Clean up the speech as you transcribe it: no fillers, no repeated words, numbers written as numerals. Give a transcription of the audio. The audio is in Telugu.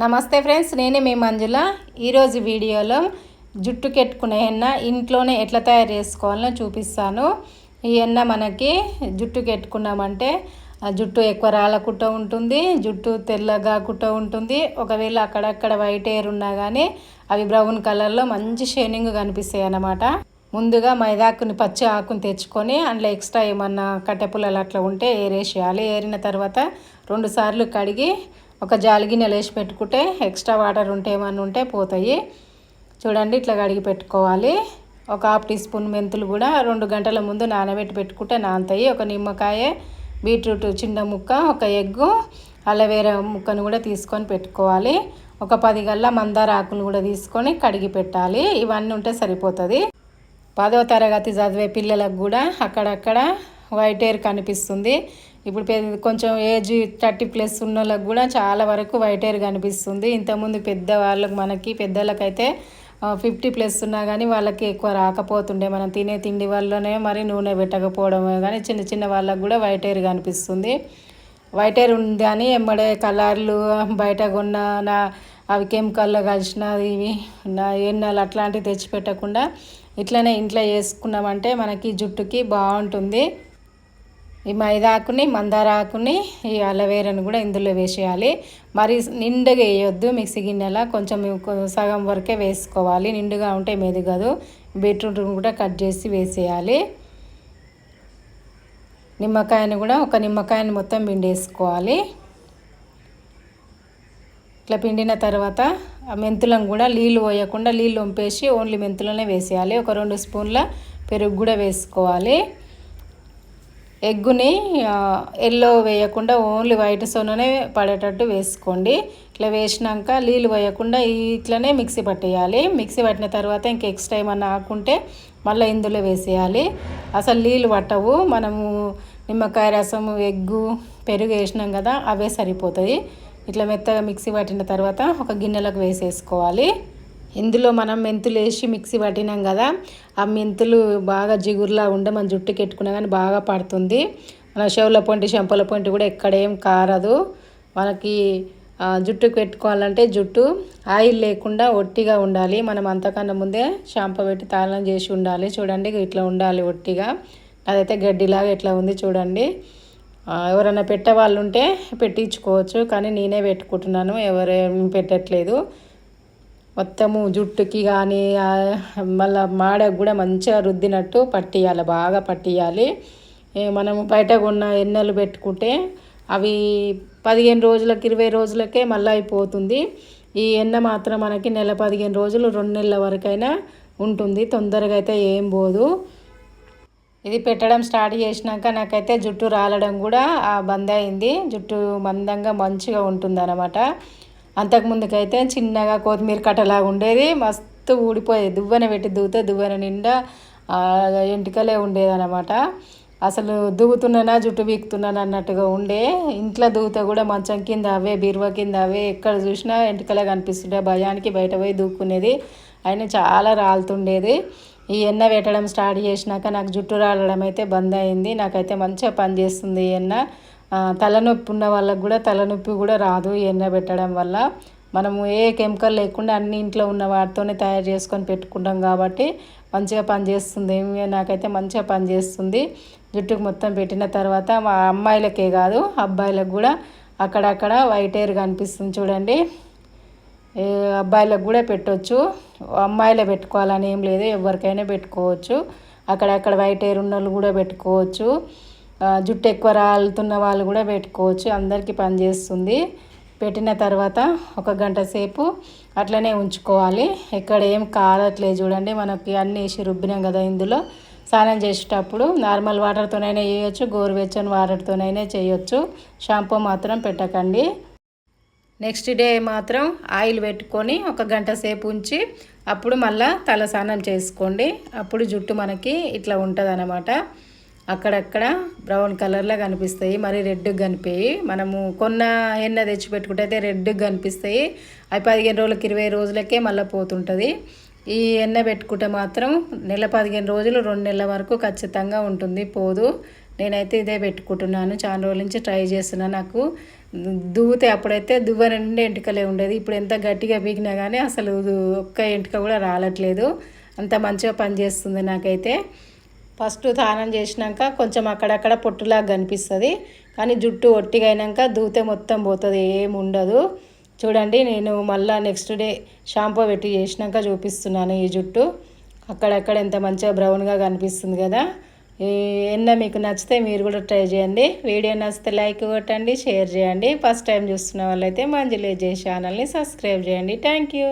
నమస్తే ఫ్రెండ్స్, నేనే మీ మంజుల. ఈరోజు వీడియోలో జుట్టు కెట్టుకునే ఎన్న ఇంట్లోనే ఎట్లా తయారు చేసుకోవాలో చూపిస్తాను. ఈ ఎన్న మనకి జుట్టు కెట్టుకున్నామంటే జుట్టు ఎక్కువ రాలకుండా ఉంటుంది, జుట్టు తెల్లగాకుండా ఉంటుంది. ఒకవేళ అక్కడక్కడ వైట్ హెయిర్ ఉన్నా కానీ అవి బ్రౌన్ కలర్లో మంచి షైనింగ్ కనిపిస్తాయి అన్నమాట. ముందుగా మైదాకుని పచ్చి ఆకుని తెచ్చుకొని అందులో ఎక్స్ట్రా ఏమన్నా కట్టెపుల్లలు అట్లా ఉంటే ఏరేసేయాలి. ఏరిన తర్వాత 2 సార్లు కడిగి ఒక జాలిగిన్నెలు వేసి పెట్టుకుంటే ఎక్స్ట్రా వాటర్ ఉంటే ఏమన్నా ఉంటే పోతాయి. చూడండి, ఇట్లా కడిగి పెట్టుకోవాలి. ఒక 1/2 టీ స్పూన్ మెంతులు కూడా 2 గంటల ముందు నానబెట్టి పెట్టుకుంటే నానతాయి. ఒక నిమ్మకాయ, బీట్రూట్ చిన్న ముక్క, ఒక ఎగ్గు, అలోవేరా ముక్కను కూడా తీసుకొని పెట్టుకోవాలి. ఒక 10 గల్ల మందార ఆకులు కూడా తీసుకొని కడిగి పెట్టాలి. ఇవన్నీ ఉంటే సరిపోతుంది. 10వ తరగతి చదివే పిల్లలకు కూడా అక్కడక్కడ వైట్ హెయిర్ కనిపిస్తుంది. ఇప్పుడు కొంచెం ఏజ్ 30+ ఉన్న వాళ్ళకి కూడా చాలా వరకు వైట్ హెయిర్ కనిపిస్తుంది. ఇంతకుముందు పెద్దవాళ్ళకి, మనకి పెద్దలకైతే 50+ ఉన్నా కానీ వాళ్ళకి ఎక్కువ రాకపోతుండే. మనం తినే తిండి వల్లనే మరి నూనె పెట్టకపోవడమే కానీ చిన్న చిన్న వాళ్ళకి కూడా వైట్ హెయిర్ కనిపిస్తుంది. వైట్ హెయిర్ ఉంది అని ఎమ్మడే కలర్లు బయట కొన్న అవి కెమికల్లో కలిసిన ఇవి ఎన్నెలు అట్లాంటివి తెచ్చిపెట్టకుండా ఇట్లనే ఇంట్లో చేసుకున్నామంటే మనకి జుట్టుకి బాగుంటుంది. ఈ మైదాకుని, మందార ఆకుని, ఈ అలోవేరాను కూడా ఇందులో వేసేయాలి. మరి నిండుగా వేయొద్దు. మిక్సీ గిన్నెలా కొంచెం సగం వరకే వేసుకోవాలి. నిండుగా ఉంటే మెదగదు. బీట్రూట్ కూడా కట్ చేసి వేసేయాలి. నిమ్మకాయను కూడా ఒక నిమ్మకాయని మొత్తం పిండేసుకోవాలి. ఇట్లా పిండిన తర్వాత ఆ మెంతులను కూడా నీళ్ళు పోయకుండా నీళ్ళు వంపేసి ఓన్లీ మెంతులనే వేసేయాలి. ఒక 2 స్పూన్ల పెరుగు కూడా వేసుకోవాలి. ఎగ్గుని ఎల్లో వేయకుండా ఓన్లీ వైట్ సోననే పడేటట్టు వేసుకోండి. ఇట్లా వేసినాక నీళ్ళు వేయకుండా ఇట్లనే మిక్సీ పట్టేయాలి. మిక్సీ పట్టిన తర్వాత ఇంక ఎక్స్ట్రా ఏమన్నా ఆకుంటే మళ్ళీ ఇందులో వేసేయాలి. అసలు నీళ్ళు పట్టవు. మనము నిమ్మకాయ రసము, ఎగ్గు, పెరుగు వేసినాం కదా, అవే సరిపోతాయి. ఇట్లా మెత్తగా మిక్సీ పట్టిన తర్వాత ఒక గిన్నెలకు వేసేసుకోవాలి. ఇందులో మనం మెంతులు వేసి మిక్సీ పట్టినాం కదా, ఆ మెంతులు బాగా జిగురులా ఉండే మన జుట్టుకి ఎట్టుకున్నా కానీ బాగా పడుతుంది. మన చెవుల పొంటి, చెంపల పొంటి కూడా ఎక్కడేం కారదు. మనకి జుట్టుకు పెట్టుకోవాలంటే జుట్టు ఆయిల్ లేకుండా ఒట్టిగా ఉండాలి. మనం అంతకన్నా ముందే షాంపూ పెట్టి తాళం చేసి ఉండాలి. చూడండి, ఇట్లా ఉండాలి ఒట్టిగా. అదైతే గడ్డిలాగా ఇట్లా ఉంది చూడండి. ఎవరైనా పెట్టేవాళ్ళు ఉంటే పెట్టించుకోవచ్చు, కానీ నేనే పెట్టుకుంటున్నాను, ఎవరేం పెట్టట్లేదు. మొత్తము జుట్టుకి కానీ మళ్ళీ మాడకు కూడా మంచిగా రుద్దినట్టు పట్టియాలి, బాగా పట్టియాలి. మనము బయట కొన్న ఎన్నెలు పెట్టుకుంటే అవి 15 రోజులకి 20 రోజులకే మళ్ళీ అయిపోతుంది. ఈ ఎన్న మాత్రం మనకి నెల 15 రోజులు 2 నెలల వరకైనా ఉంటుంది. తొందరగా అయితే ఏం పోదు. ఇది పెట్టడం స్టార్ట్ చేసినాక నాకైతే జుట్టు రాలడం కూడా బంద్ అయింది. జుట్టు మందంగా మంచిగా ఉంటుంది అన్నమాట. అంతకుముందుకైతే చిన్నగా కొత్తిమీర కట్టలాగా ఉండేది, మస్తు ఊడిపోయేది. దువ్వెన పెట్టి దువ్వుతే దువ్వెన నిండా ఎంటికలే ఉండేదన్నమాట. అసలు దువ్వుతున్నానా జుట్టు వీకుతున్నాను అన్నట్టుగా ఉండే. ఇంట్లో దువ్వుతే కూడా మంచం కింద అవే, బీరువా కింద అవే, ఎక్కడ చూసినా ఎంటికలే కనిపిస్తుండే. భయానికి బయట పోయి దూక్కునేది, అయినా చాలా రాలుతుండేది. ఈ ఎన్న పెట్టడం స్టార్ట్ చేసినాక నాకు జుట్టు రాలడం అయితే బంద్ అయింది. నాకైతే మంచిగా పనిచేస్తుంది ఈ ఎన్న. తలనొప్పి ఉన్న వాళ్ళకు కూడా తలనొప్పి కూడా రాదు ఈ ఎన్న పెట్టడం వల్ల. మనము ఏ కెమికల్ లేకుండా అన్ని ఇంట్లో ఉన్న వాటితోనే తయారు చేసుకొని పెట్టుకుంటాం కాబట్టి మంచిగా పనిచేస్తుంది. నాకైతే మంచిగా పనిచేస్తుంది. జుట్టుకు మొత్తం పెట్టిన తర్వాత మా అమ్మాయిలకే కాదు అబ్బాయిలకు కూడా అక్కడక్కడ వైట్ హెయిర్ కనిపిస్తుంది చూడండి. అబ్బాయిలకు కూడా పెట్టవచ్చు. అమ్మాయిలే పెట్టుకోవాలని ఏం లేదు, ఎవరికైనా పెట్టుకోవచ్చు. అక్కడక్కడ వైట్ హెయిర్ ఉన్న వాళ్ళు కూడా పెట్టుకోవచ్చు. జుట్టు ఎక్కువ రాలుతున్న వాళ్ళు కూడా పెట్టుకోవచ్చు. అందరికీ పనిచేస్తుంది. పెట్టిన తర్వాత 1 గంట సేపు అట్లనే ఉంచుకోవాలి. ఎక్కడ ఏం కారట్లేదు చూడండి. మనకి అన్నీ వేసి రుబ్బినాం కదా. ఇందులో స్నానం చేసేటప్పుడు నార్మల్ వాటర్తోనైనా చేయొచ్చు, గోరువెచ్చని వాటర్తోనైనా చేయొచ్చు. షాంపూ మాత్రం పెట్టకండి. నెక్స్ట్ డే మాత్రం ఆయిల్ పెట్టుకొని 1 గంట సేపు ఉంచి అప్పుడు మళ్ళీ తల స్నానం చేసుకోండి. అప్పుడు జుట్టు మనకి ఇట్లా ఉంటుంది అన్నమాట. అక్కడక్కడ బ్రౌన్ కలర్లో కనిపిస్తాయి, మరి రెడ్గా కనిపించాయి. మనము కొన్న ఎన్న తెచ్చి పెట్టుకుంటే అయితే రెడ్గా కనిపిస్తాయి. అవి 15 రోజులకి 20 రోజులకే మళ్ళీ పోతుంటుంది. ఈ ఎన్న పెట్టుకుంటే మాత్రం నెల 15 రోజులు 2 నెలల వరకు ఖచ్చితంగా ఉంటుంది, పోదు. నేనైతే ఇదే పెట్టుకుంటున్నాను. చాలా రోజుల నుంచి ట్రై చేస్తున్నాను. నాకు దువ్వుతే అప్పుడైతే దువ్వ నిండా ఎంటికలే ఉండేది. ఇప్పుడు ఎంత గట్టిగా పీకినా కానీ అసలు ఒక్క ఎంటిక కూడా రాలట్లేదు. అంత మంచిగా పనిచేస్తుంది నాకైతే. ఫస్ట్ స్నానం చేసినాక కొంచెం అక్కడక్కడ పొట్టులాగా కనిపిస్తుంది, కానీ జుట్టు ఒట్టిగా అయినాక దువ్వుతే మొత్తం పోతుంది, ఏమి ఉండదు. చూడండి, నేను మళ్ళీ నెక్స్ట్ డే షాంపూ పెట్టి చేసినాక చూపిస్తున్నాను. ఈ జుట్టు అక్కడక్కడ ఎంత మంచిగా బ్రౌన్గా కనిపిస్తుంది కదా. ఈ ఎన్న మీకు నచ్చితే మీరు కూడా ట్రై చేయండి. వీడియో నచ్చితే లైక్ కొట్టండి, షేర్ చేయండి. ఫస్ట్ టైం చూస్తున్న వాళ్ళైతే మంజులేజే ఛానల్ని సబ్స్క్రైబ్ చేయండి. Thank you.